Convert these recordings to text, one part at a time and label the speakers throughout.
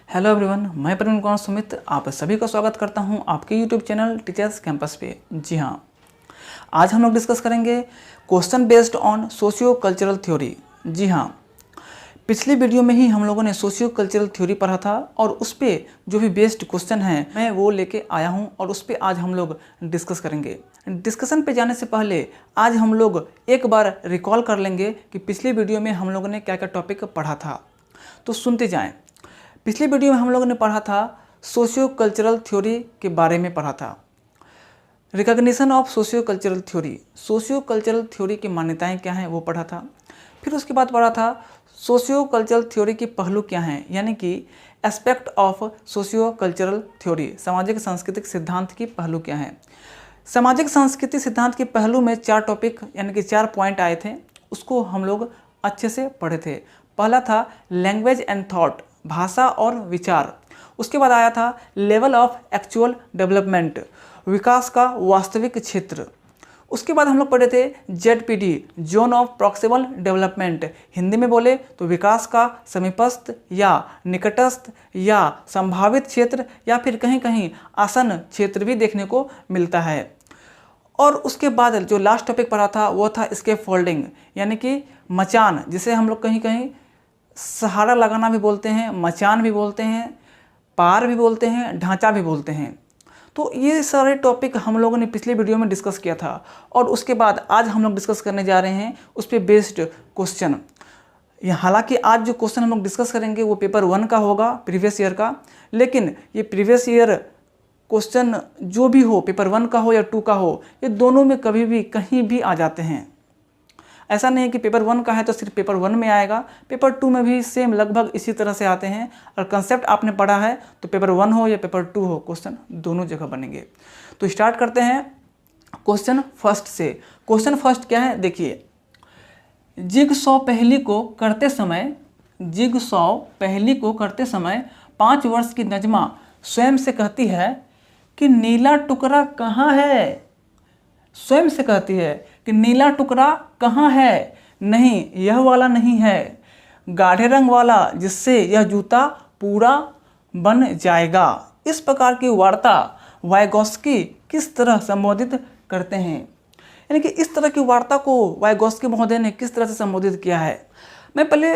Speaker 1: Hello everyone, मैं प्रवीण कुमार सुमित आप सभी का स्वागत करता हूं आपके यूट्यूब चैनल टीचर्स कैंपस पे। जी हां, आज हम लोग डिस्कस करेंगे question based on socio cultural theory. जी हां, पिछले वीडियो में ही हम लोगों ने सोशियो कल्चरल थ्योरी पढ़ा था और उस पर जो भी बेस्ड क्वेश्चन हैं मैं वो लेके आया हूं और उस पर आज हम लोग डिस्कस करेंगे। डिस्कशन पे जाने से पहले आज हम लोग एक बार रिकॉल कर लेंगे कि पिछले वीडियो में हम लोगों ने क्या क्या टॉपिक पढ़ा था, तो सुनते जाएँ। पिछले वीडियो में हम लोगों ने पढ़ा था सोशियो कल्चरल थ्योरी के बारे में पढ़ा था, recognition of socio cultural theory, socio cultural theory की मान्यताएं क्या हैं वो पढ़ा था। फिर उसके बाद पढ़ा था सोशियो कल्चरल थ्योरी के पहलू क्या हैं, यानी कि aspect of socio cultural theory, सामाजिक सांस्कृतिक सिद्धांत की पहलू क्या हैं। सामाजिक सांस्कृतिक सिद्धांत के पहलू में 4 टॉपिक यानी कि 4 पॉइंट आए थे, उसको हम लोग अच्छे से पढ़े थे। पहला था लैंग्वेज एंड थॉट, भाषा और विचार। उसके बाद आया था लेवल ऑफ एक्चुअल डेवलपमेंट, विकास का वास्तविक क्षेत्र। उसके बाद हम लोग पढ़े थे ZPD, zone of proximal development, Hindi में बोले तो विकास का समीपस्थ या निकटस्थ या संभावित क्षेत्र या फिर कहीं कहीं आसन क्षेत्र भी देखने को मिलता है। और उसके बाद जो लास्ट टॉपिक पढ़ा था वो था स्केप फोल्डिंग, यानी कि मचान, जिसे हम लोग कहीं कहीं सहारा लगाना भी बोलते हैं, मचान भी बोलते हैं, पार भी बोलते हैं, ढांचा भी बोलते हैं। तो ये सारे टॉपिक हम लोगों ने पिछले वीडियो में डिस्कस किया था और उसके बाद आज हम लोग डिस्कस करने जा रहे हैं उस पर बेस्ड क्वेश्चन। हालांकि आज जो क्वेश्चन हम लोग डिस्कस करेंगे वो पेपर 1 का होगा, प्रीवियस ईयर का, लेकिन ये प्रीवियस ईयर क्वेश्चन जो भी हो, पेपर 1 का हो या 2 का हो, ये दोनों में कभी भी कहीं भी आ जाते हैं। ऐसा नहीं है कि पेपर 1 का है तो सिर्फ पेपर 1 में आएगा, पेपर 2 में भी सेम लगभग इसी तरह से आते हैं। और कंसेप्ट आपने पढ़ा है तो पेपर 1 हो या पेपर 2 हो, क्वेश्चन दोनों जगह बनेंगे। तो स्टार्ट करते हैं क्वेश्चन फर्स्ट से। क्वेश्चन फर्स्ट क्या है, देखिए, जिगसॉ पहेली को करते समय 5 वर्ष की नजमा स्वयं से कहती है कि नीला टुकड़ा कहाँ है। स्वयं से कहती है कि नीला टुकड़ा कहाँ है, नहीं यह वाला नहीं है, गाढ़े रंग वाला जिससे यह जूता पूरा बन जाएगा। इस प्रकार की वार्ता वाइगोस्की किस तरह संबोधित करते हैं, यानी कि इस तरह की वार्ता को वाइगोस्की महोदय ने किस तरह से संबोधित किया है। मैं पहले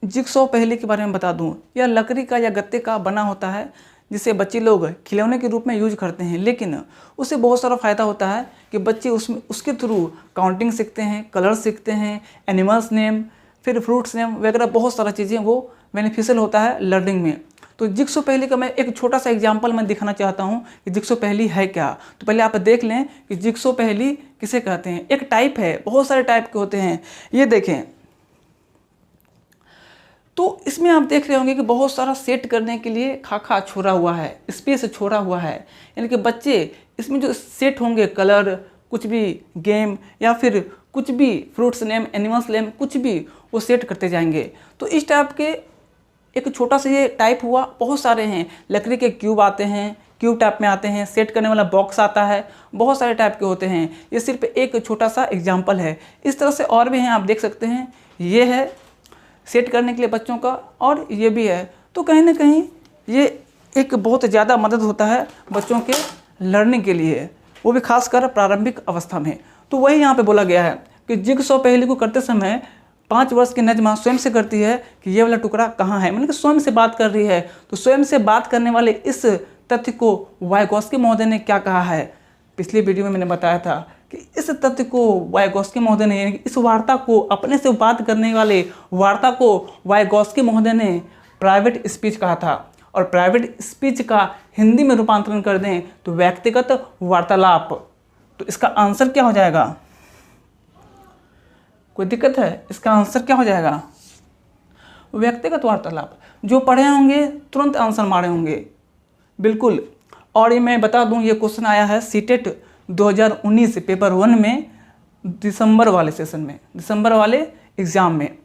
Speaker 1: जिगसॉ पहेली के बारे में बता दूं। यह लकड़ी का या गत्ते का बना होता है जिसे बच्चे लोग खिलौने के रूप में यूज करते हैं, लेकिन उससे बहुत सारा फ़ायदा होता है कि बच्चे उसके थ्रू काउंटिंग सीखते हैं, कलर सीखते हैं, एनिमल्स नेम, फिर फ्रूट्स नेम वगैरह, बहुत सारा चीज़ें वो बेनिफिशियल होता है लर्निंग में। तो जिगसॉ पहेली का मैं एक छोटा सा एग्जाम्पल मैं दिखाना चाहता हूँ कि जिगसॉ पहेली है क्या। तो पहले आप देख लें कि जिगसॉ पहेली किसे कहते हैं। एक टाइप है, बहुत सारे टाइप के होते हैं, ये देखें। तो इसमें आप देख रहे होंगे कि बहुत सारा सेट करने के लिए खाखा छोड़ा हुआ है, स्पेस छोड़ा हुआ है, यानी कि बच्चे इसमें जो सेट होंगे, कलर, कुछ भी गेम या फिर कुछ भी फ्रूट्स नेम, एनिमल्स नेम, कुछ भी वो सेट करते जाएंगे। तो इस टाइप के एक छोटा सा ये टाइप हुआ। बहुत सारे हैं, लकड़ी के क्यूब आते हैं, क्यूब टाइप में आते हैं, सेट करने वाला बॉक्स आता है, बहुत सारे टाइप के होते हैं। ये सिर्फ एक छोटा सा एग्जाम्पल है। इस तरह से और भी हैं, आप देख सकते हैं। ये है सेट करने के लिए बच्चों का, और ये भी है। तो कहीं ना कहीं ये एक बहुत ज़्यादा मदद होता है बच्चों के लर्निंग के लिए, वो भी खासकर प्रारंभिक अवस्था में। तो वही यहाँ पे बोला गया है कि जिगसॉ पहेली को करते समय 5 वर्ष की नजमा स्वयं से करती है कि ये वाला टुकड़ा कहाँ है, मतलब कि स्वयं से बात कर रही है। तो स्वयं से बात करने वाले इस तथ्य को वाइगोस्की महोदय ने क्या कहा है, पिछले वीडियो में मैंने बताया था कि इस तथ्य को वाइगोस्की महोदय ने, यानी कि इस वार्ता को, अपने से बात करने वाले वार्ता को वाइगोस्की महोदय ने प्राइवेट स्पीच कहा था। और प्राइवेट स्पीच का हिंदी में रूपांतरण कर दें तो व्यक्तिगत वार्तालाप। तो इसका आंसर क्या हो जाएगा, कोई दिक्कत है? इसका आंसर क्या हो जाएगा, व्यक्तिगत वार्तालाप। जो पढ़े होंगे तुरंत आंसर मारे होंगे, बिल्कुल। और ये मैं बता दूं, ये क्वेश्चन आया है सीटेट 2019 पेपर 1 में, दिसंबर वाले सेशन में, दिसंबर वाले एग्जाम में।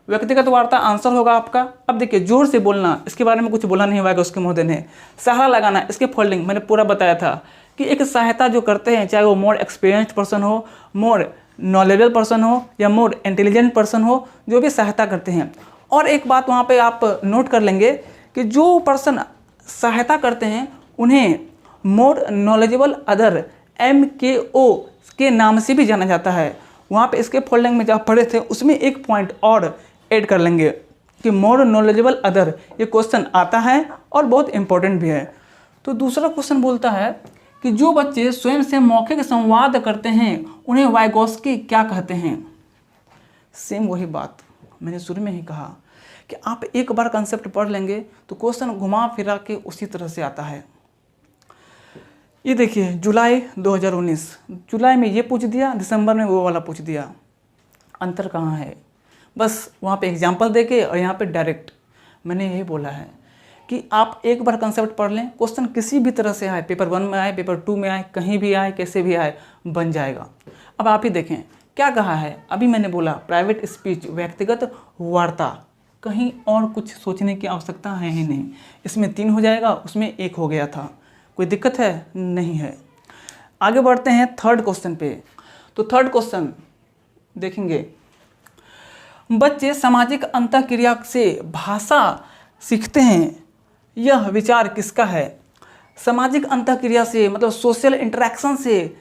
Speaker 1: व्यक्तिगत वार्ता आंसर होगा आपका। अब देखिए, जोर से बोलना, इसके बारे में कुछ बोला नहीं वाइगोस्की महोदय ने। सहारा लगाना, इसके फोल्डिंग मैंने पूरा बताया था कि एक सहायता जो करते हैं, चाहे वो मोर एक्सपीरियंस्ड पर्सन हो, मोर नॉलेजेबल पर्सन हो या मोर इंटेलिजेंट पर्सन हो, जो भी सहायता करते हैं। और एक बात वहाँ पे आप नोट कर लेंगे कि जो पर्सन सहायता करते हैं उन्हें मोर नॉलेजेबल अदर MKO के नाम से भी जाना जाता है। वहाँ पे इसके फोल्डिंग में जब पढ़े थे उसमें एक पॉइंट और ऐड कर लेंगे कि मोर नॉलेजेबल अदर, ये क्वेश्चन आता है और बहुत इंपॉर्टेंट भी है। तो दूसरा क्वेश्चन बोलता है कि जो बच्चे स्वयं से मौखिक संवाद करते हैं उन्हें वाइगोस्की क्या कहते हैं। सेम वही बात मैंने शुरू में ही कहा कि आप एक बार कंसेप्ट पढ़ लेंगे तो क्वेश्चन घुमा फिरा के उसी तरह से आता है। ये देखिए जुलाई 2019, जुलाई में ये पूछ दिया, दिसंबर में वो वाला पूछ दिया। अंतर कहाँ है? बस वहाँ पे एग्जाम्पल देके और यहाँ पे डायरेक्ट मैंने यही बोला है कि आप एक बार कंसेप्ट पढ़ लें, क्वेश्चन किसी भी तरह से आए, पेपर 1 में आए, पेपर 2 में आए, कहीं भी आए, कैसे भी आए, बन जाएगा। अब आप ही देखें क्या कहा है। अभी मैंने बोला प्राइवेट स्पीच, व्यक्तिगत वार्ता, कहीं और कुछ सोचने की आवश्यकता है ही नहीं। इसमें 3 हो जाएगा, उसमें 1 हो गया था। कोई दिक्कत है? नहीं है। आगे बढ़ते हैं थर्ड क्वेश्चन पे। तो थर्ड क्वेश्चन देखेंगे, बच्चे सामाजिक अंतःक्रिया से भाषा सीखते हैं, यह विचार किसका है? सामाजिक अंतःक्रिया से मतलब सोशल इंटरेक्शन से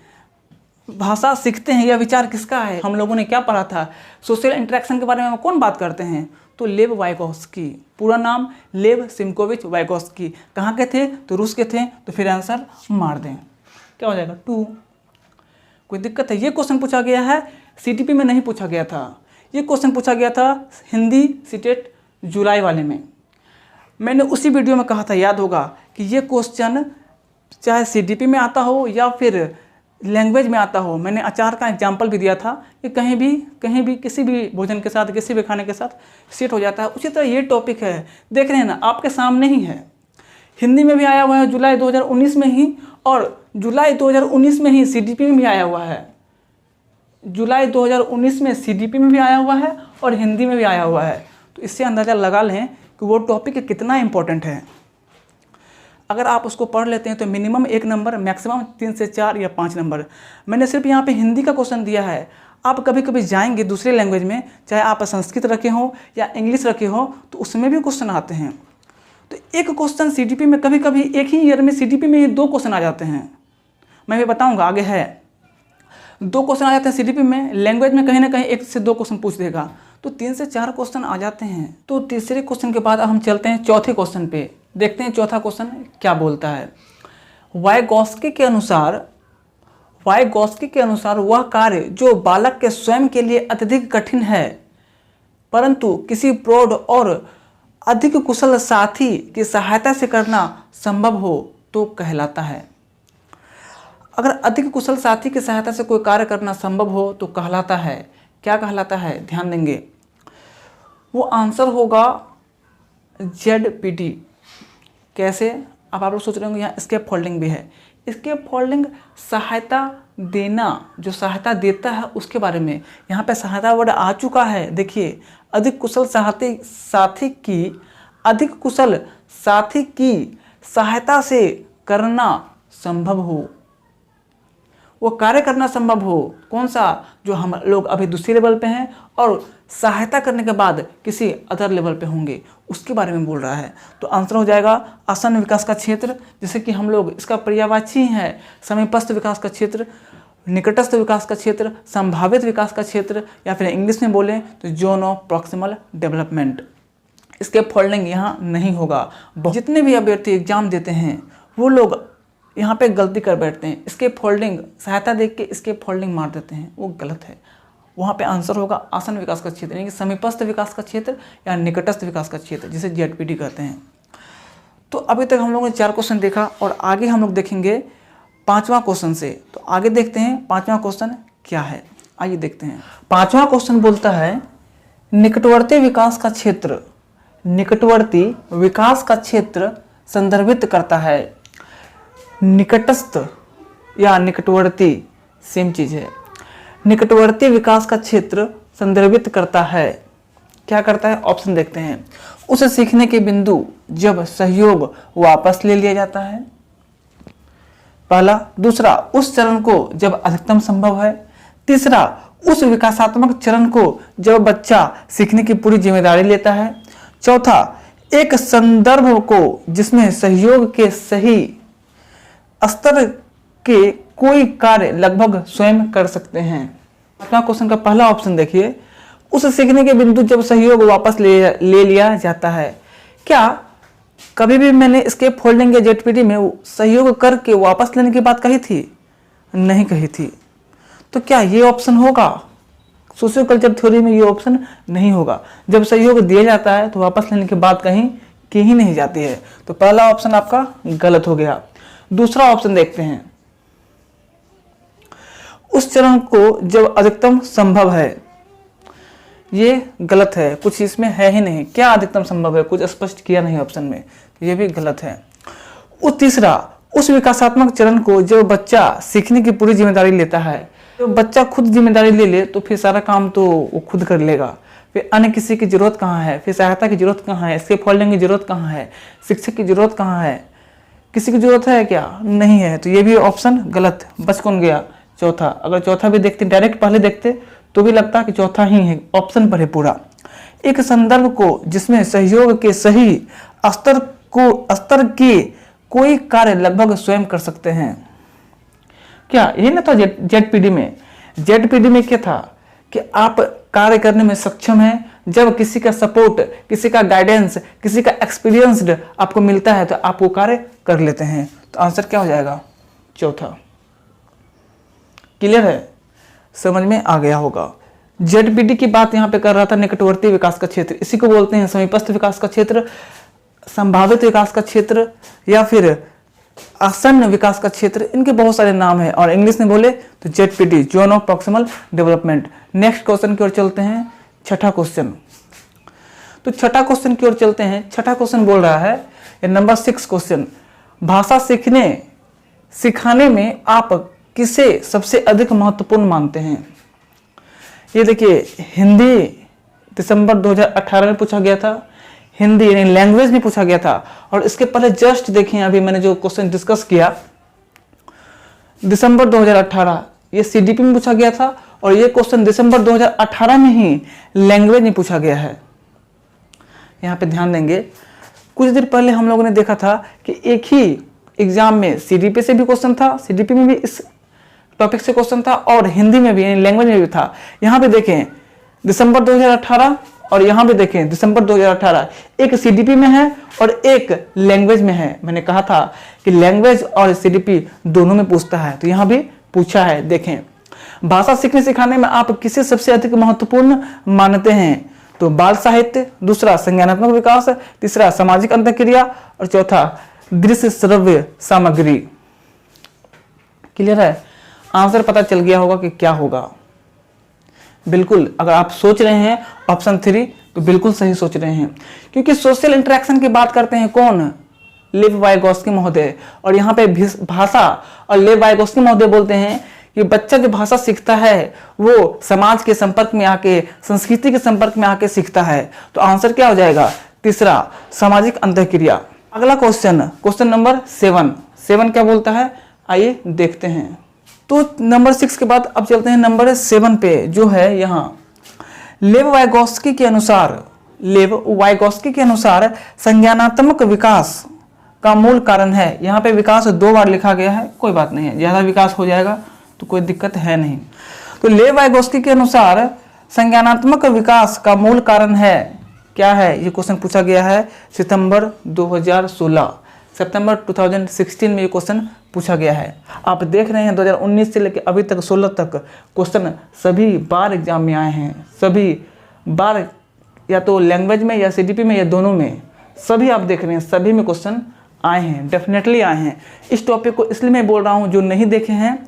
Speaker 1: भाषा सीखते हैं, यह विचार किसका है? हम लोगों ने क्या पढ़ा था? सोशल इंटरेक्शन के बारे में कौन बात करते हैं? तो लेव वाइगोस्की, पूरा नाम लेव सिमकोविच वाइगोस्की। कहाँ के थे? तो रूस के थे। तो फिर आंसर मार दें, क्या हो जाएगा? 2। कोई दिक्कत है? ये क्वेश्चन पूछा गया है, CTP में नहीं पूछा गया था। ये क्वेश्चन पूछा गया था हिंदी सीटेट जुलाई वाले में। मैंने उसी वीडियो में कहा था, याद होगा, कि ये क्वेश्चन चाहे CTP में आता हो या फिर लैंग्वेज में आता हो, मैंने अचार का एग्जाम्पल भी दिया था कि कहीं भी किसी भी भोजन के साथ, किसी भी खाने के साथ सेट हो जाता है। उसी तरह ये टॉपिक है, देख रहे हैं ना, आपके सामने ही है। हिंदी में भी आया हुआ है जुलाई 2019 में ही, और जुलाई 2019 में ही CTP में भी आया हुआ है। जुलाई 2019 में CTP में भी आया हुआ है और हिंदी में भी आया हुआ है। तो इससे अंदाज़ा लगा लें कि वो टॉपिक कितना इंपॉर्टेंट है। अगर आप उसको पढ़ लेते हैं तो मिनिमम 1 नंबर, मैक्सिमम 3 से 4 या 5 नंबर। मैंने सिर्फ यहाँ पे हिंदी का क्वेश्चन दिया है। आप कभी कभी जाएंगे दूसरे लैंग्वेज में, चाहे आप संस्कृत रखे हो या इंग्लिश रखे हो, तो उसमें भी क्वेश्चन आते हैं। तो एक क्वेश्चन CTP में कभी कभी एक ही ईयर में CTP में ही 2 क्वेश्चन आ जाते हैं। मैं भी बताऊँगा, आगे है 2 क्वेश्चन आ जाते हैं CTP में। लैंग्वेज में कहीं ना कहीं 1 से 2 क्वेश्चन पूछ देगा, तो 3 से 4 क्वेश्चन आ जाते हैं। तो तीसरे क्वेश्चन के बाद हम चलते हैं चौथे क्वेश्चन पे। देखते हैं चौथा क्वेश्चन क्या बोलता है। वाइगोस्की के अनुसार वह कार्य जो बालक के स्वयं के लिए अत्यधिक कठिन है, परंतु किसी प्रौढ़ और अधिक कुशल साथी की सहायता से करना संभव हो तो कहलाता है। अगर अधिक कुशल साथी की सहायता से कोई कार्य करना संभव हो तो कहलाता है। क्या कहलाता है? ध्यान देंगे, वो आंसर होगा ZPD। कैसे? अब आप लोग सोच रहे होंगे यहाँ स्केप फोल्डिंग भी है। स्केप फोल्डिंग सहायता देना, जो सहायता देता है उसके बारे में। यहाँ पे सहायता वर्ड आ चुका है। देखिए, अधिक कुशल साथी की सहायता से करना संभव हो, वो कार्य करना संभव हो। कौन सा? जो हम लोग अभी दूसरे लेवल पे हैं और सहायता करने के बाद किसी अदर लेवल पे होंगे, उसके बारे में बोल रहा है। तो आंसर हो जाएगा आसन्न विकास का क्षेत्र, जैसे कि हम लोग इसका पर्यायवाची है समीपस्थ विकास का क्षेत्र, निकटस्थ विकास का क्षेत्र, संभावित विकास का क्षेत्र, या फिर इंग्लिश में बोलें तो जोन ऑफ प्रॉक्सिमल डेवलपमेंट। इसके फोल्डिंग यहाँ नहीं होगा। जितने भी अभ्यर्थी एग्जाम देते हैं वो लोग यहाँ पे गलती कर बैठते हैं। इसके फोल्डिंग सहायता देख के इसके फोल्डिंग मार देते हैं, वो गलत है। वहाँ पे आंसर होगा आसन्न विकास का क्षेत्र, यानी कि समीपस्थ विकास का क्षेत्र या निकटस्थ विकास का क्षेत्र, जिसे ZPD कहते हैं। तो अभी तक हम लोगों ने 4 क्वेश्चन देखा और आगे हम लोग देखेंगे 5वां क्वेश्चन से। तो आगे देखते हैं 5वां क्वेश्चन क्या है, आइए देखते हैं। 5वां क्वेश्चन बोलता है निकटवर्ती विकास का क्षेत्र, निकटवर्ती विकास का क्षेत्र संदर्भित करता है। निकटस्थ या निकटवर्ती सेम चीज है। निकटवर्ती विकास का क्षेत्र संदर्भित करता है। क्या करता है? ऑप्शन देखते हैं। उस सीखने के बिंदु जब सहयोग वापस ले लिया जाता है, पहला। दूसरा, उस चरण को जब अधिकतम संभव है। तीसरा, उस विकासात्मक चरण को जब बच्चा सीखने की पूरी जिम्मेदारी लेता है। चौथा, एक संदर्भ को जिसमें सहयोग के सही स्तर के कोई कार्य लगभग स्वयं कर सकते हैं। अपना क्वेश्चन का पहला ऑप्शन देखिए, उस सीखने के बिंदु जब सहयोग वापस ले लिया जाता है। क्या कभी भी मैंने स्केप फोल्डिंग या जेटपीटी में सहयोग करके वापस लेने की बात कही थी? नहीं कही थी। तो क्या ये ऑप्शन होगा? सोशियो कल्चर थ्योरी में ये ऑप्शन नहीं होगा। जब सहयोग दिया जाता है तो वापस लेने की बात कहीं की ही नहीं जाती है। तो पहला ऑप्शन आपका गलत हो गया। दूसरा ऑप्शन देखते हैं, उस चरण को जब अधिकतम संभव है। ये गलत है, कुछ इसमें है ही नहीं। क्या अधिकतम संभव है? कुछ स्पष्ट किया नहीं ऑप्शन में, ये भी गलत है। तीसरा, उस विकासात्मक चरण को जब बच्चा सीखने की पूरी जिम्मेदारी लेता है। तो बच्चा खुद जिम्मेदारी ले ले तो फिर सारा काम तो वो खुद कर लेगा। फिर अन्य किसी की जरूरत कहाँ है? फिर सहायता की जरूरत कहाँ है? स्केप फोल्डिंग की जरूरत कहाँ है? शिक्षक की जरूरत कहाँ है? किसी की जरूरत है क्या? नहीं है। तो ये भी ऑप्शन गलत। बच कौन गया? चौथा। अगर चौथा भी देखते, डायरेक्ट पहले देखते तो भी लगता कि चौथा ही है, ऑप्शन पर है पूरा। एक संदर्भ को जिसमें सहयोग के सही स्तर के कोई कार्य लगभग स्वयं कर सकते हैं। क्या यही ना था जेडपीडी में? जेडपीडी में क्या था कि आप कार्य करने में सक्षम हैं जब किसी का सपोर्ट, किसी का गाइडेंस, किसी का एक्सपीरियंस्ड आपको मिलता है तो आप वो कार्य कर लेते हैं। तो आंसर क्या हो जाएगा? चौथा। क्लियर है? समझ में आ गया होगा। जेडपीडी की बात यहाँ पे कर रहा था, निकटवर्ती विकास का क्षेत्र। इसी को बोलते हैं समीपस्थ विकास का क्षेत्र, संभावित विकास का क्षेत्र, या फिर आसन्न विकास का क्षेत्र। इनके बहुत सारे नाम हैं और इंग्लिश में बोले तो ZPD, zone of proximal development. Next question की ओर चलते हैं, छठा क्वेश्चन। तो छठा क्वेश्चन की ओर चलते हैं। छठा क्वेश्चन बोल रहा है, नंबर 6 क्वेश्चन, भाषा सिखाने में आप किसे सबसे अधिक महत्वपूर्ण मानते हैं? ये देखिए, हिंदी दिसंबर 2018 में पूछा गया था, हिंदी यानी लैंग्वेज में पूछा गया था। और इसके पहले जस्ट देखें, अभी मैंने जो क्वेश्चन डिस्कस किया दिसंबर 2018, ये सीडीपी में पूछा गया था और ये क्वेश्चन दिसंबर 2018 में ही लैंग्वेज में पूछा गया है। यहाँ पे ध्यान देंगे, कुछ देर पहले हम लोगों ने देखा था कि एक ही एग्जाम में सीडीपी से भी क्वेश्चन था, सीडीपी में भी इस टॉपिक से क्वेश्चन था और हिंदी में भी यानी लैंग्वेज में भी था। यहाँ पे देखें दिसंबर 2018 और यहाँ पे देखें दिसंबर 2018, एक सीडीपी में है और एक लैंग्वेज में है। मैंने कहा था कि लैंग्वेज और सीडीपी दोनों में पूछता है, तो यहाँ भी पूछा है। देखें, भाषा सीखने सिखाने में आप किसे सबसे अधिक महत्वपूर्ण मानते हैं? तो बाल साहित्य, दूसरा संज्ञानात्मक विकास, तीसरा सामाजिक अंतःक्रिया और चौथा दृश्य श्रव्य सामग्री। क्लियर है? आंसर पता चल गया होगा कि क्या होगा। बिल्कुल, अगर आप सोच रहे हैं ऑप्शन 3 तो बिल्कुल सही सोच रहे हैं, क्योंकि सोशल इंटरेक्शन की बात करते हैं कौन? लेव वाइगोस्की महोदय। और यहाँ पे भाषा और लेव वाइगोस्की महोदय बोलते हैं कि बच्चा जो भाषा सीखता है वो समाज के संपर्क में आके, संस्कृति के संपर्क में आके सीखता है। तो आंसर क्या हो जाएगा? तीसरा, सामाजिक अंतःक्रिया। अगला क्वेश्चन, क्वेश्चन नंबर 7 क्या बोलता है? आइए देखते हैं। तो नंबर 6 के बाद अब चलते हैं नंबर 7 पे, जो है यहाँ लेव वाइगोस्की के अनुसार संज्ञानात्मक विकास का मूल कारण है। यहाँ पे विकास 2 बार लिखा गया है, कोई बात नहीं है, ज्यादा विकास हो जाएगा तो कोई दिक्कत है नहीं। तो लेव वाइगोस्की के अनुसार संज्ञानात्मक विकास का मूल कारण है, क्या है? ये क्वेश्चन पूछा गया है सितंबर 2016 में ये क्वेश्चन पूछा गया है। आप देख रहे हैं 2019 से लेकर अभी तक 16 तक क्वेश्चन सभी बार एग्जाम में आए हैं, सभी बार, या तो लैंग्वेज में या सीडीपी में या दोनों में, सभी आप देख रहे हैं, सभी में क्वेश्चन आए हैं, डेफिनेटली आए हैं। इस टॉपिक को इसलिए मैं बोल रहा हूँ, जो नहीं देखे हैं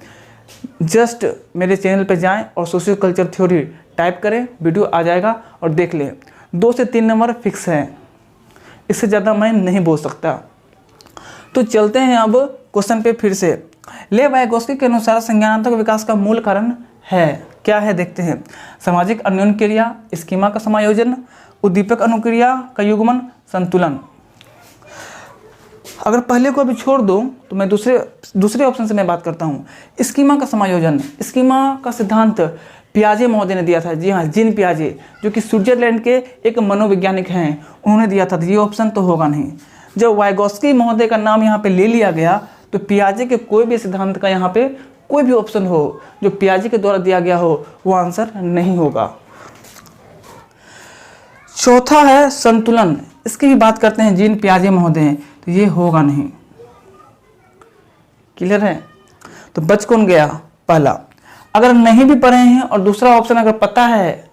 Speaker 1: जस्ट मेरे चैनल पे जाएं और सोशियो कल्चर थ्योरी टाइप करें, वीडियो आ जाएगा और देख लें। 2 से 3 नंबर फिक्स है, इससे ज़्यादा मैं नहीं बोल सकता। तो चलते हैं अब क्वेश्चन पे फिर से। लेव वाइगोस्की के अनुसार संज्ञानात्मक विकास का मूल कारण है, क्या है? देखते हैं। सामाजिक अन्योन्य क्रिया, स्कीमा का समायोजन, उद्दीपक अनुक्रिया का युग्मन, संतुलन। अगर पहले को अभी छोड़ दो तो मैं दूसरे ऑप्शन से मैं बात करता हूँ। स्कीमा का समायोजन, स्कीमा का सिद्धांत पियाजे महोदय ने दिया था। जी हाँ, जीन पियाजे, जो कि स्विट्जरलैंड के एक मनोवैज्ञानिक हैं, उन्होंने दिया था। तो ये ऑप्शन तो होगा नहीं। जब वाइगोस्की महोदय का नाम यहाँ पे ले लिया गया तो पियाजे के कोई भी सिद्धांत का यहाँ पे कोई भी ऑप्शन हो जो पियाजे के द्वारा दिया गया हो वो आंसर नहीं होगा। चौथा है संतुलन, इसकी भी बात करते हैं जीन पियाजे महोदय, तो ये होगा नहीं। क्लियर है? तो बच कौन गया? पहला। अगर नहीं भी पढ़े हैं और दूसरा ऑप्शन अगर पता है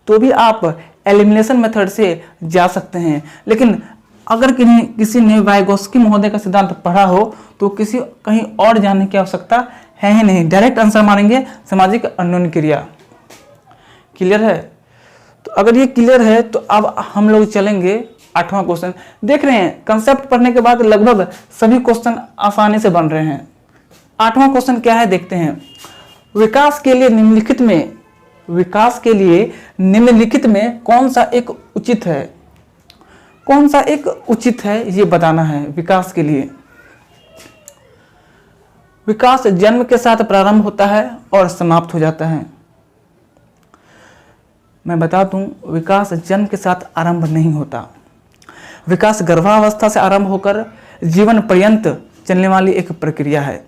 Speaker 1: तो भी आप एलिमिनेशन मेथड से जा सकते हैं, लेकिन अगर किसी ने वाइगोस्की महोदय का सिद्धांत पढ़ा हो तो किसी कहीं और जाने की आवश्यकता है ही नहीं, डायरेक्ट आंसर मानेंगे सामाजिक अन्योन्य क्रिया। क्लियर है? तो अगर ये क्लियर है तो अब हम लोग चलेंगे 8वां क्वेश्चन। देख रहे हैं कंसेप्ट पढ़ने के बाद लगभग सभी क्वेश्चन आसानी से बन रहे हैं। 8वां क्वेश्चन क्या है देखते हैं। विकास के लिए निम्नलिखित में कौन सा एक उचित है? कौन सा एक उचित है ये बताना है। विकास के लिए, विकास जन्म के साथ प्रारंभ होता है और समाप्त हो जाता है। मैं बता दूं, विकास जन्म के साथ आरंभ नहीं होता। विकास गर्भावस्था से आरंभ होकर जीवन पर्यंत चलने वाली एक प्रक्रिया है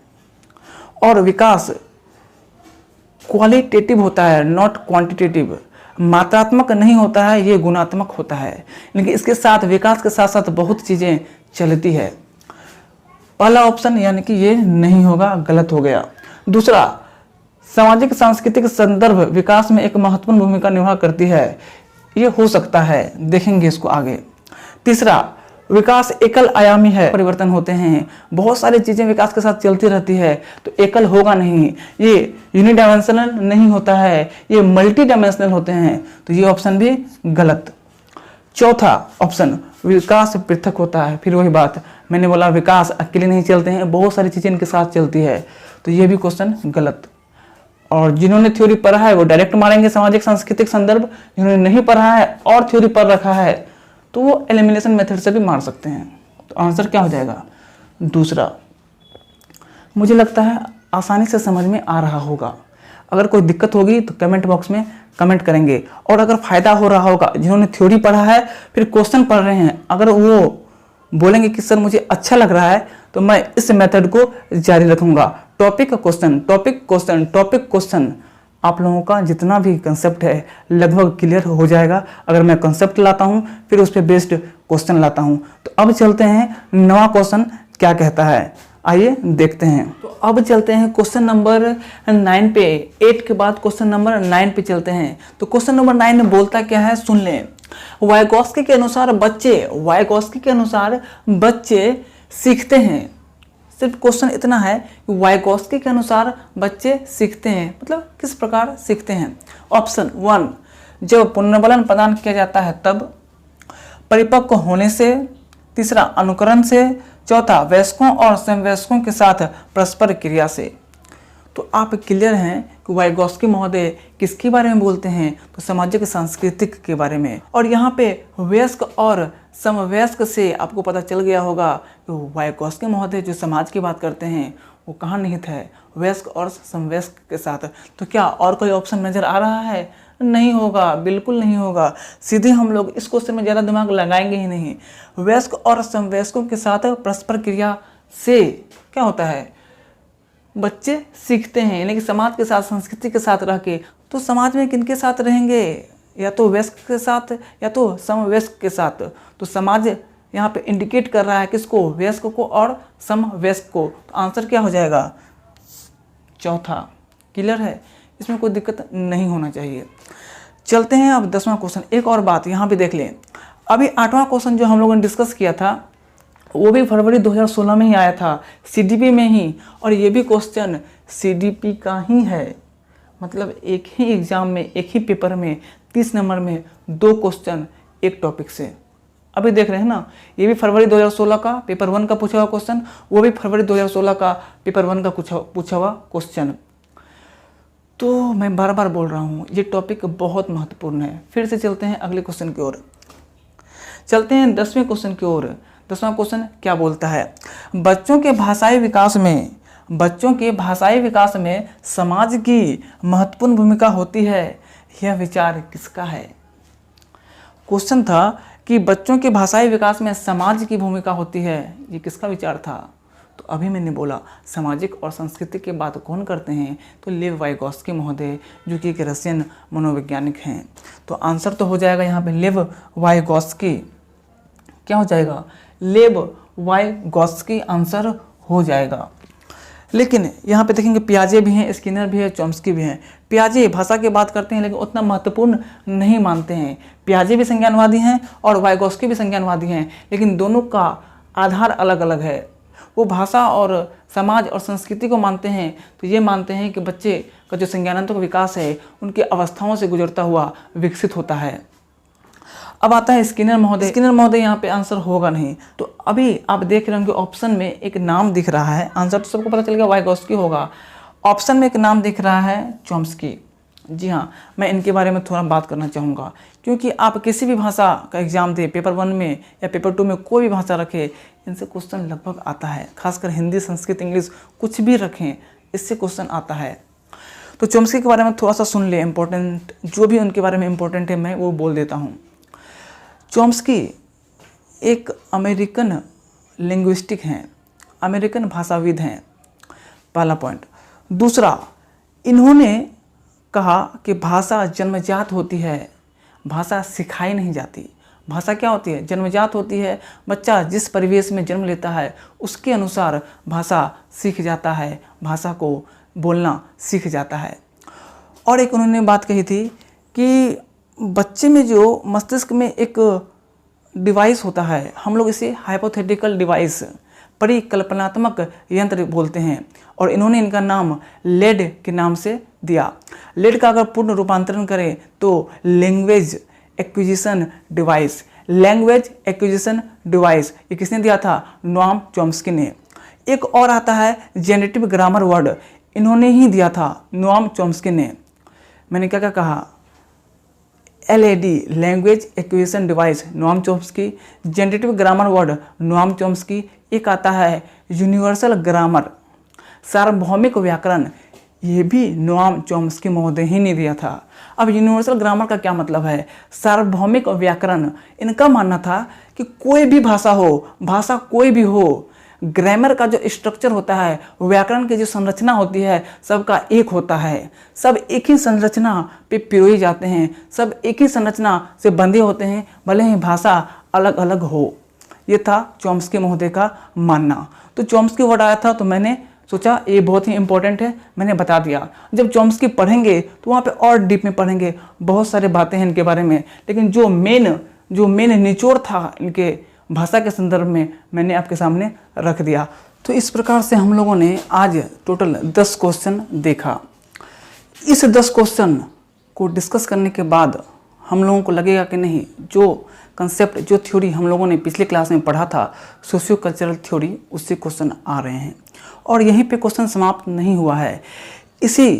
Speaker 1: और विकास क्वालिटेटिव होता है, नॉट क्वांटिटेटिव। मात्रात्मक नहीं होता है, ये गुणात्मक होता है। लेकिन इसके साथ विकास के साथ साथ बहुत चीजें चलती है। पहला ऑप्शन यानी कि ये नहीं होगा, गलत हो गया। दूसरा, सामाजिक सांस्कृतिक संदर्भ विकास में एक महत्वपूर्ण भूमिका निभा करती है, ये हो सकता है, देखेंगे इसको आगे। तीसरा, विकास एकल आयामी है, परिवर्तन होते हैं, बहुत सारी चीजें विकास के साथ चलती रहती है, तो एकल होगा नहीं। ये यूनिडायमेंशनल नहीं होता है, ये मल्टी डायमेंशनल होते हैं, तो ये ऑप्शन भी गलत। चौथा ऑप्शन, विकास पृथक होता है। फिर वही बात, मैंने बोला विकास अकेले नहीं चलते हैं, बहुत सारी चीजें इनके साथ चलती है, तो ये भी क्वेश्चन गलत। और जिन्होंने थ्योरी पढ़ा है वो डायरेक्ट मारेंगे सामाजिक सांस्कृतिक संदर्भ, जिन्होंने नहीं पढ़ा है और थ्योरी पढ़ रखा है तो वो एलिमिनेशन मेथड से भी मार सकते हैं। तो आंसर क्या हो जाएगा? दूसरा। मुझे लगता है आसानी से समझ में आ रहा होगा। अगर कोई दिक्कत होगी तो कमेंट बॉक्स में कमेंट करेंगे, और अगर फायदा हो रहा होगा, जिन्होंने थ्योरी पढ़ा है फिर क्वेश्चन पढ़ रहे हैं, अगर वो बोलेंगे कि सर मुझे अच्छा लग रहा है, तो मैं इस मेथड को जारी रखूंगा। Topic question, topic question, topic question, आप लोगों का जितना भी कंसेप्ट है लगभग क्लियर हो जाएगा अगर मैं कंसेप्ट लाता हूं फिर उस पर बेस्ड क्वेश्चन लाता हूं। तो अब चलते हैं 9वां क्वेश्चन क्या कहता है, आइए देखते हैं। तो अब चलते हैं क्वेश्चन नंबर 9 पे। 8 के बाद क्वेश्चन नंबर 9 पे चलते हैं। तो क्वेश्चन नंबर 9 में बोलता क्या है, सुन लें। वाइगोस्की के अनुसार बच्चे सीखते हैं। सिर्फ क्वेश्चन इतना है कि वाइगोस्की के अनुसार बच्चे सीखते हैं, मतलब किस प्रकार सीखते हैं। ऑप्शन 1, जब पुनर्बलन प्रदान किया जाता है तब। परिपक्व होने से। तीसरा, अनुकरण से। चौथा, वयस्कों और समवयस्कों के साथ परस्पर क्रिया से। तो आप क्लियर हैं कि वाइगोस्की महोदय किसके बारे में बोलते हैं, तो सामाजिक सांस्कृतिक के बारे में। और यहाँ पे वयस्क और समवयस्क से आपको पता चल गया होगा कि वाइगोस्की महोदय जो समाज की बात करते हैं वो कहाँ निहित है, वयस्क और समवयस्क के साथ। तो क्या और कोई ऑप्शन नजर आ रहा है? नहीं होगा, बिल्कुल नहीं होगा। सीधे हम लोग इस क्वेश्चन में ज़्यादा दिमाग लगाएंगे ही नहीं। वयस्क और समवयस्कों के साथ परस्पर क्रिया से क्या होता है, बच्चे सीखते हैं, यानी कि समाज के साथ, संस्कृति के साथ रह के। तो समाज में किनके साथ रहेंगे, या तो वयस्क के साथ या तो समवयस्क के साथ। तो समाज यहाँ पे इंडिकेट कर रहा है किसको, वयस्क को और समवयस्क को। तो आंसर क्या हो जाएगा? चौथा। क्लियर है, इसमें कोई दिक्कत नहीं होना चाहिए। चलते हैं अब 10वां क्वेश्चन। एक और बात यहाँ पे देख लें, अभी 8वां क्वेश्चन जो हम लोगों ने डिस्कस किया था वो भी फरवरी 2016 में ही आया था, सीडीपी में ही। और ये भी क्वेश्चन सीडीपी का ही है, मतलब एक ही एग्जाम में, एक ही पेपर में 30 नंबर में 2 क्वेश्चन एक टॉपिक से। अभी देख रहे हैं ना, ये भी फरवरी 2016 का पेपर 1 का पूछा हुआ क्वेश्चन, वो भी फरवरी 2016 का पेपर 1 का पूछा हुआ क्वेश्चन। तो मैं बार बार बोल रहा हूँ ये टॉपिक बहुत महत्वपूर्ण है। फिर से चलते हैं अगले क्वेश्चन की ओर। चलते हैं 10वें क्वेश्चन की ओर। 10वां क्वेश्चन क्या बोलता है, बच्चों के भाषाई विकास में बच्चों के भाषाई विकास में समाज की महत्वपूर्ण भूमिका होती है, यह विचार किसका है? क्वेश्चन था कि बच्चों के भाषाई विकास में समाज की भूमिका होती है, ये किसका विचार था? तो अभी मैंने बोला सामाजिक और सांस्कृतिक की बात कौन करते हैं? तो लेव वाइगोत्स्की महोदय, जो कि एक रशियन मनोवैज्ञानिक हैं। तो आंसर तो हो जाएगा यहाँ पे लेव वाइगोत्स्की। क्या हो जाएगा? लेव वाइगोत्स्की आंसर हो जाएगा। लेकिन यहाँ पे देखेंगे पियाजे भी हैं, स्किनर भी है, चॉम्स्की भी हैं। पियाजे भाषा की बात करते हैं लेकिन उतना महत्वपूर्ण नहीं मानते हैं। पियाजे भी संज्ञानवादी हैं और वाइगोत्स्की भी संज्ञानवादी हैं, लेकिन दोनों का आधार अलग अलग है। वो भाषा और समाज और संस्कृति को मानते हैं, तो ये मानते हैं कि बच्चे का जो संज्ञानात्मक विकास है उनकी अवस्थाओं से गुजरता हुआ विकसित होता है। अब आता है स्किनर महोदय। स्किनर महोदय यहाँ पे आंसर होगा नहीं। तो अभी आप देख रहे होंगे ऑप्शन में एक नाम दिख रहा है, आंसर तो सबको पता चल गया वाइगोत्स्की होगा। ऑप्शन में एक नाम दिख रहा है चॉम्स्की। जी हाँ, मैं इनके बारे में थोड़ा बात करना चाहूँगा, क्योंकि आप किसी भी भाषा का एग्जाम दें, पेपर 1 में या पेपर 2 में कोई भी भाषा रखें, इनसे क्वेश्चन लगभग आता है। खासकर हिंदी, संस्कृत, इंग्लिश कुछ भी रखें, इससे क्वेश्चन आता है। तो चॉम्स्की के बारे में थोड़ा सा सुन ले, इम्पोर्टेंट जो भी उनके बारे में इम्पोर्टेंट है मैं वो बोल देता हूँ। चॉम्स्की एक अमेरिकन लिंग्विस्टिक हैं, अमेरिकन भाषाविद हैं, पहला पॉइंट। दूसरा, इन्होंने कहा कि भाषा जन्मजात होती है, भाषा सिखाई नहीं जाती। भाषा क्या होती है? जन्मजात होती है। बच्चा जिस परिवेश में जन्म लेता है उसके अनुसार भाषा सीख जाता है, भाषा को बोलना सीख जाता है। और एक उन्होंने बात कही थी कि बच्चे में जो मस्तिष्क में एक डिवाइस होता है, हम लोग इसे हाइपोथेटिकल डिवाइस, परिकल्पनात्मक यंत्र बोलते हैं, और इन्होंने इनका नाम लेड के नाम से दिया। लेड का अगर पूर्ण रूपांतरण करें तो language acquisition device, language acquisition device, ये किसने दिया था? नोआम चॉम्स्की ने। एक और आता है जेनरेटिव ग्रामर वर्ड, इन्होंने ही दिया था, नोआम चॉम्स्की ने। मैंने क्या क्या कहा? LAD language acquisition device Noam Chomsky, generative grammar word Noam Chomsky. एक आता है यूनिवर्सल ग्रामर, सार्वभौमिक व्याकरण, ये भी नोआम चॉम्स्की महोदय ही ने दिया था। अब यूनिवर्सल ग्रामर का क्या मतलब है? सार्वभौमिक व्याकरण, इनका मानना था कि कोई भी भाषा हो, भाषा कोई भी हो, ग्रामर का जो स्ट्रक्चर होता है, व्याकरण की जो संरचना होती है, सबका एक होता है। सब एक ही संरचना पे पिरोए जाते हैं, सब एक ही संरचना से बंधे होते हैं, भले ही भाषा अलग अलग हो। ये था चॉम्स्की महोदय का मानना। तो चॉम्स्की वर्ड आया था तो मैंने सोचा ये बहुत ही इंपॉर्टेंट है, मैंने बता दिया। जब चॉम्स्की पढ़ेंगे तो वहाँ पे और डीप में पढ़ेंगे, बहुत सारे बातें हैं इनके बारे में, लेकिन जो मेन निचोड़ था इनके भाषा के संदर्भ में मैंने आपके सामने रख दिया। तो इस प्रकार से हम लोगों ने आज टोटल 10 क्वेश्चन देखा। इस 10 क्वेश्चन को डिस्कस करने के बाद हम लोगों को लगेगा कि नहीं, जो कंसेप्ट, जो थ्योरी हम लोगों ने पिछले क्लास में पढ़ा था, सोशियो कल्चरल थ्योरी, उससे क्वेश्चन आ रहे हैं। और यहीं पे क्वेश्चन समाप्त नहीं हुआ है, इसी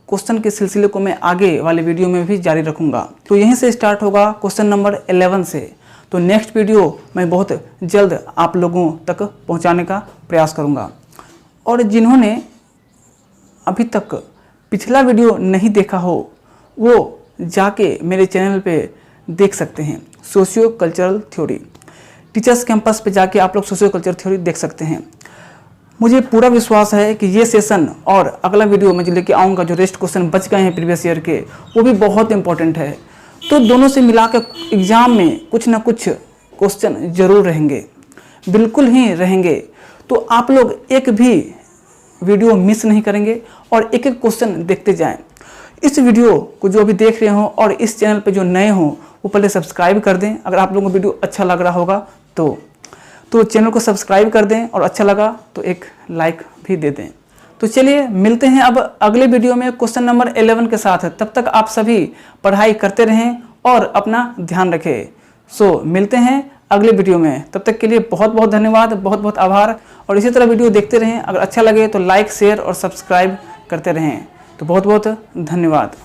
Speaker 1: क्वेश्चन के सिलसिले को मैं आगे वाले वीडियो में भी जारी रखूँगा। तो यहीं से स्टार्ट होगा क्वेश्चन नंबर 11 से। तो नेक्स्ट वीडियो मैं बहुत जल्द आप लोगों तक पहुंचाने का प्रयास करूंगा। और जिन्होंने अभी तक पिछला वीडियो नहीं देखा हो वो जाके मेरे चैनल पे देख सकते हैं, socio cultural theory. Teachers campus पे जाके आप लोग सोशियो कल्चरल थ्योरी देख सकते हैं। मुझे पूरा विश्वास है कि ये सेशन और अगला वीडियो मैं जो लेके आऊँगा, जो रेस्ट क्वेश्चन बच गए हैं प्रीवियस ईयर के, वो भी बहुत इंपॉर्टेंट है। तो दोनों से मिलाकर एग्जाम में कुछ ना कुछ क्वेश्चन जरूर रहेंगे, बिल्कुल ही रहेंगे। तो आप लोग एक भी वीडियो मिस नहीं करेंगे और एक एक क्वेश्चन देखते जाएं। इस वीडियो को जो अभी देख रहे हो और इस चैनल पे जो नए हो वो पहले सब्सक्राइब कर दें। अगर आप लोगों को वीडियो अच्छा लग रहा होगा तो चैनल को सब्सक्राइब कर दें, और अच्छा लगा तो एक लाइक भी दे दें। तो चलिए मिलते हैं अब अगले वीडियो में क्वेश्चन नंबर 11 के साथ। तब तक आप सभी पढ़ाई करते रहें और अपना ध्यान रखें। मिलते हैं अगले वीडियो में, तब तक के लिए बहुत बहुत धन्यवाद, बहुत बहुत आभार। और इसी तरह वीडियो देखते रहें, अगर अच्छा लगे तो लाइक, शेयर और सब्सक्राइब करते रहें। तो बहुत बहुत धन्यवाद।